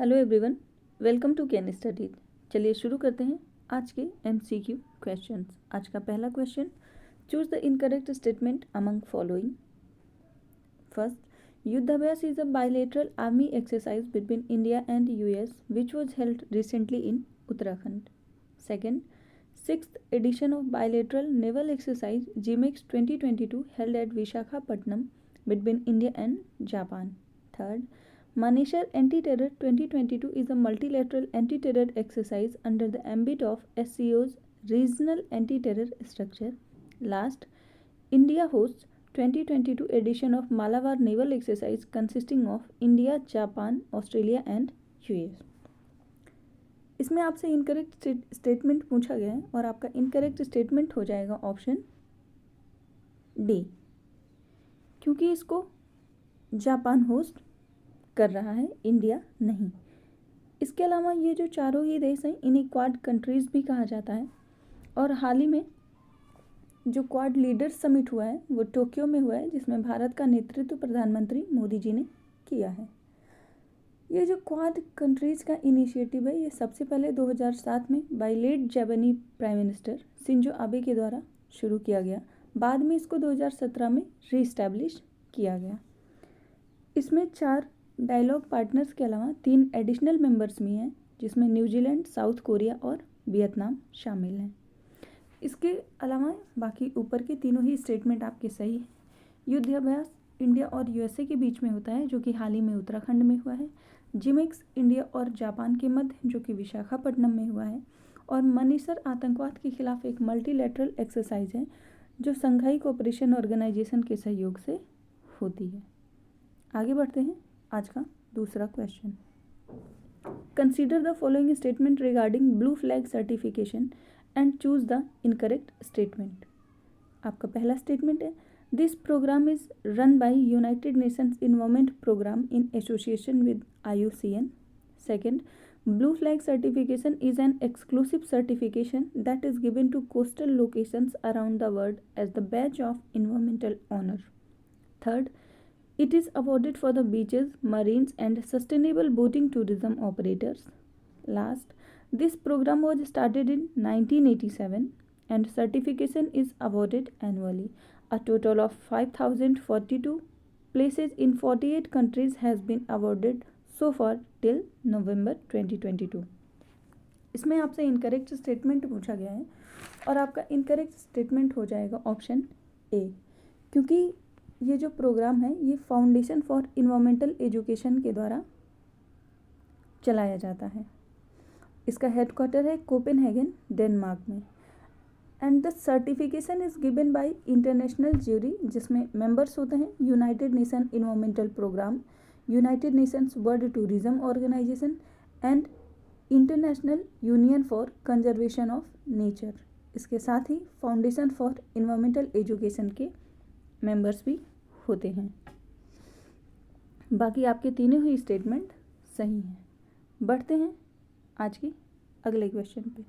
Hello everyone, welcome to Can Studies. चलिए शुरू करते हैं आज के MCQ क्वेश्चंस। आज का पहला question, choose the incorrect statement among following. First, Yudh Abhyas is a bilateral army exercise between India and US which was held recently in Uttarakhand. Second, sixth edition of bilateral naval exercise GMEX 2022 held at Visakhapatnam between India and Japan. Third, Manesar Anti-Terror 2022 is a multilateral anti-terror exercise under the ambit of SCO's regional anti-terror structure. Last, India hosts 2022 edition of Malabar naval exercise consisting of India, Japan, Australia and US. इसमें आपसे incorrect statement पूछा गया है और आपका incorrect statement हो जाएगा option D, क्योंकि इसको जापान होस्ट कर रहा है, इंडिया नहीं। इसके अलावा ये जो चारों ही देश हैं इन्हें क्वाड कंट्रीज़ भी कहा जाता है और हाल ही में जो क्वाड लीडर्स समिट हुआ है वो टोक्यो में हुआ है, जिसमें भारत का नेतृत्व प्रधानमंत्री मोदी जी ने किया है। ये जो क्वाड कंट्रीज़ का इनिशिएटिव है ये सबसे पहले 2007 में बाय लेट जापानी प्राइम मिनिस्टर शिंजो आबे के द्वारा शुरू किया गया। बाद में इसको 2017 में रीस्टैब्लिश किया गया। इसमें 4 डायलॉग पार्टनर्स के अलावा 3 एडिशनल मेंबर्स भी हैं, जिसमें न्यूजीलैंड, साउथ कोरिया और वियतनाम शामिल हैं। इसके अलावा बाकी ऊपर के तीनों ही स्टेटमेंट आपके सही हैं। युद्धाभ्यास इंडिया और USA के बीच में होता है, जो कि हाल ही में उत्तराखंड में हुआ है। GMEX इंडिया और जापान के मध्य, जो कि विशाखापट्टनम में हुआ है। और मनेसर आतंकवाद के खिलाफ एक मल्टीलैटरल एक्सरसाइज है जो संघाई कोऑपरेशन ऑर्गेनाइजेशन के सहयोग से होती है। आगे बढ़ते हैं। आज का दूसरा question, consider the following statement regarding blue flag certification and choose the incorrect statement. आपका पहला स्टेटमेंट है, this programme is run by United Nations environment programme in association with IUCN। Second, blue flag certification is an exclusive certification that is given to coastal locations around the world as the badge of environmental honour. Third, it is awarded for the beaches, marines and sustainable boating tourism operators. Last, this program was started in 1987 and certification is awarded annually. A total of 5,042 places in 48 countries has been awarded so far till November 2022. इसमें आपसे incorrect statement पूछा गया है और आपका incorrect statement हो जाएगा option A, क्योंकि ये जो प्रोग्राम है ये फाउंडेशन फॉर इन्वायरमेंटल एजुकेशन के द्वारा चलाया जाता है। इसका हेडक्वार्टर है कोपेनहेगन, डेनमार्क में। And the certification is given by international jury, जिसमें मेंबर्स होते हैं United Nation environmental programme, United Nations world tourism organisation and international union for conservation of nature. इसके साथ ही फाउंडेशन फॉर इन्वायरमेंटल एजुकेशन के members भी होते हैं। बाकी आपके तीनों ही स्टेटमेंट सही हैं। बढ़ते हैं आज के अगले क्वेश्चन पे।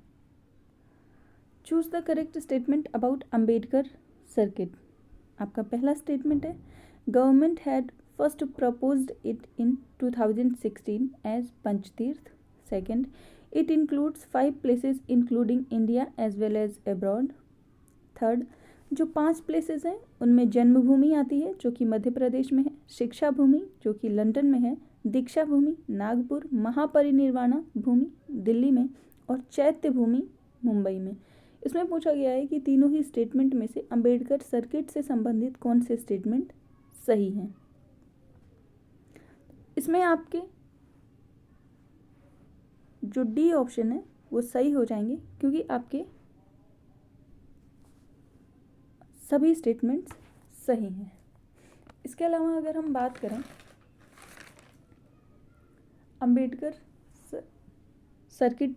Choose the correct statement about Ambedkar circuit. आपका पहला स्टेटमेंट है, government had first proposed it in 2016 as Panchteerth. Second, it includes 5 places including India as well as abroad. Third, जो 5 प्लेसेस हैं उनमें जन्मभूमि आती है जो कि मध्य प्रदेश में है, शिक्षा भूमि जो कि लंदन में है, दीक्षा भूमि नागपुर, महापरिनिर्वाणा भूमि दिल्ली में और चैत्य भूमि मुंबई में। इसमें पूछा गया है कि तीनों ही स्टेटमेंट में से अंबेडकर सर्किट से संबंधित कौन से स्टेटमेंट सही हैं। इसमें आपके जो डी ऑप्शन है वो सही हो जाएंगे, क्योंकि आपके सभी स्टेटमेंट्स सही हैं। इसके अलावा अगर हम बात करें अंबेडकर सर्किट,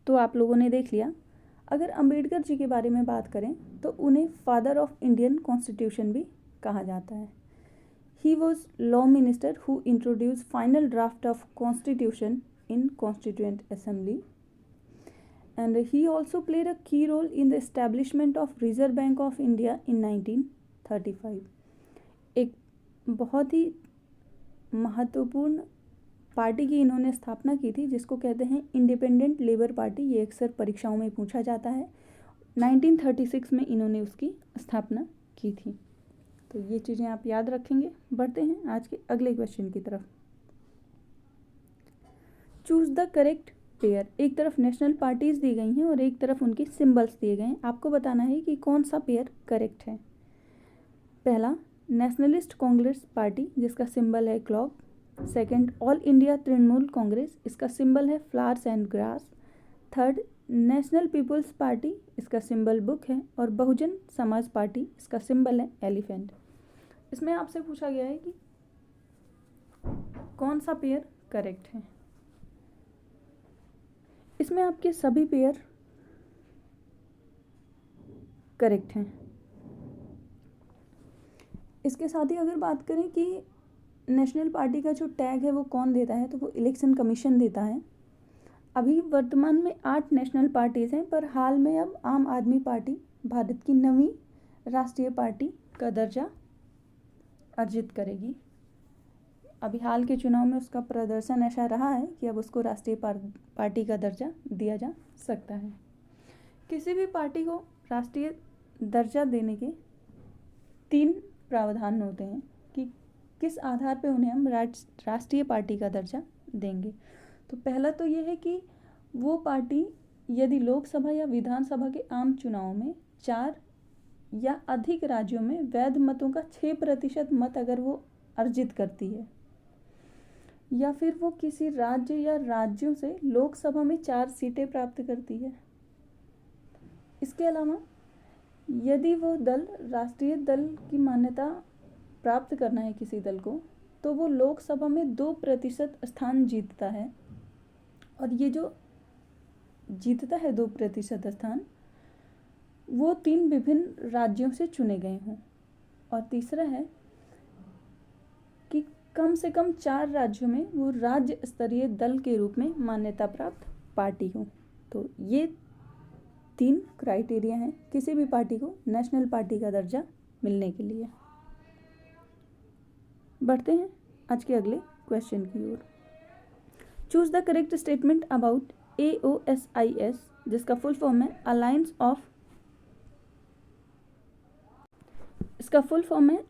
तो आप लोगों ने देख लिया। अगर अंबेडकर जी के बारे में बात करें तो उन्हें फादर ऑफ इंडियन कॉन्स्टिट्यूशन भी कहा जाता है। He was law minister who introduce final draft of constitution in constituent assembly and he also played a key role in the establishment of Reserve Bank of India in 1935. एक बहुत ही महत्वपूर्ण party की इन्होंने स्थापना की थी जिसको कहते हैं इंडिपेंडेंट लेबर पार्टी। ये अक्सर परीक्षाओं में पूछा जाता है। 1936 में इन्होंने उसकी स्थापना की थी। तो ये चीज़ें आप याद रखेंगे। बढ़ते हैं आज के अगले क्वेश्चन की तरफ। Choose the correct pair. एक तरफ नेशनल पार्टीज दी गई हैं और एक तरफ उनके सिंबल्स दिए गए हैं। आपको बताना है कि कौन सा पेयर करेक्ट है। पहला, नेशनलिस्ट कांग्रेस पार्टी जिसका सिंबल है clock. Second, all India Trinamool Congress, इसका सिंबल है flowers and grass. Third, National People's Party, इसका सिंबल बुक है। और बहुजन समाज पार्टी, इसका सिंबल है एलिफेंट। इसमें आपसे पूछा गया है कि कौन सा पेयर करेक्ट है। इसमें आपके सभी पेयर करेक्ट हैं। इसके साथ ही अगर बात करें कि नेशनल पार्टी का जो टैग है वो कौन देता है, तो वो इलेक्शन कमीशन देता है। अभी वर्तमान में 8 नेशनल पार्टीज़ हैं, पर हाल में अब आम आदमी पार्टी भारत की 9वीं राष्ट्रीय पार्टी का दर्जा अर्जित करेगी। अभी हाल के चुनाव में उसका प्रदर्शन ऐसा रहा है कि अब उसको राष्ट्रीय पार्टी का दर्जा दिया जा सकता है। किसी भी पार्टी को राष्ट्रीय दर्जा देने के 3 प्रावधान होते हैं कि किस आधार पे उन्हें हम राष्ट्रीय पार्टी का दर्जा देंगे। तो पहला तो ये है कि वो पार्टी यदि लोकसभा या विधानसभा के आम चुनाव में 4 या अधिक राज्यों में वैध मतों का 6% मत अगर वो अर्जित करती है, या फिर वो किसी राज्य या राज्यों से लोकसभा में 4 सीटें प्राप्त करती है। इसके अलावा यदि वो दल राष्ट्रीय दल की मान्यता प्राप्त करना है किसी दल को, तो वो लोकसभा में 2% स्थान जीतता है। और ये जो जीतता है 2% स्थान, वो 3 विभिन्न राज्यों से चुने गए हों। और तीसरा है कि कम से कम 4 राज्यों में वो राज्य स्तरीय दल के रूप में मान्यता प्राप्त पार्टी हो। तो ये 3 क्राइटेरिया हैं किसी भी पार्टी को नेशनल पार्टी का दर्जा मिलने के लिए। बढ़ते हैं आज के अगले क्वेश्चन की ओर। Choose the correct statement about AOSIS, जिसका फुल फॉर्म है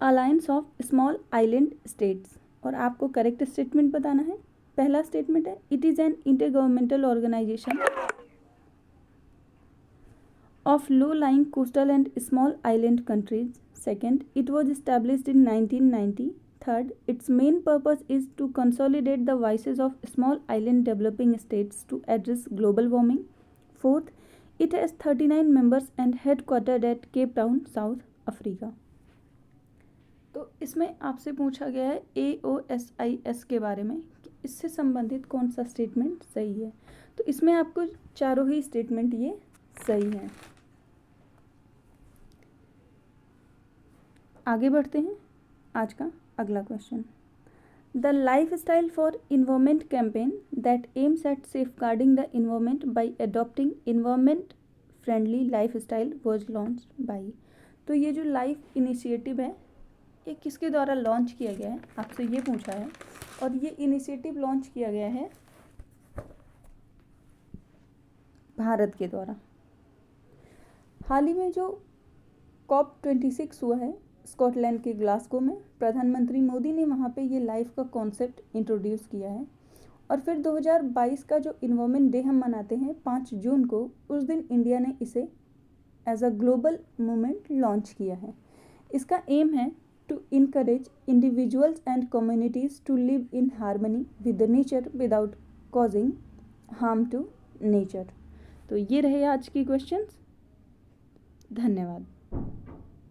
alliance of small island states. और आपको करेक्ट स्टेटमेंट बताना है। पहला स्टेटमेंट है it is an intergovernmental organisation of low lying coastal and small island countries. Second, it was established in 1990. Third, its main purpose is to consolidate the voices of small island developing states to address global warming. Fourth, it has 39 members and headquartered at Cape Town, South Africa. तो इसमें आपसे पूछा गया है AOSIS के बारे में कि इससे संबंधित कौन सा स्टेटमेंट सही है। तो इसमें आपको चारों ही स्टेटमेंट ये सही हैं। आगे बढ़ते हैं आज का अगला question. The life style for environment campaign that aims at safeguarding the environment by adopting environment friendly life style was launch by. तो ये जो लाइफ इनिशिएटिव है ये किसके द्वारा लॉन्च किया गया है, आपसे ये पूछा है। और ये इनिशिएटिव लॉन्च किया गया है भारत के द्वारा। हाल ही में जो COP26 हुआ है स्कॉटलैंड के ग्लासगो में, प्रधानमंत्री मोदी ने वहाँ पे ये लाइफ का कॉन्सेप्ट इंट्रोड्यूस किया है। और फिर 2022 का जो इन्वायरमेंट डे हम मनाते हैं 5 जून को, उस दिन इंडिया ने इसे as a global movement launch किया है। इसका एम है to encourage individuals and communities to live in harmony with the nature without causing harm to nature. तो ये रहे आज की क्वेश्चंस। धन्यवाद।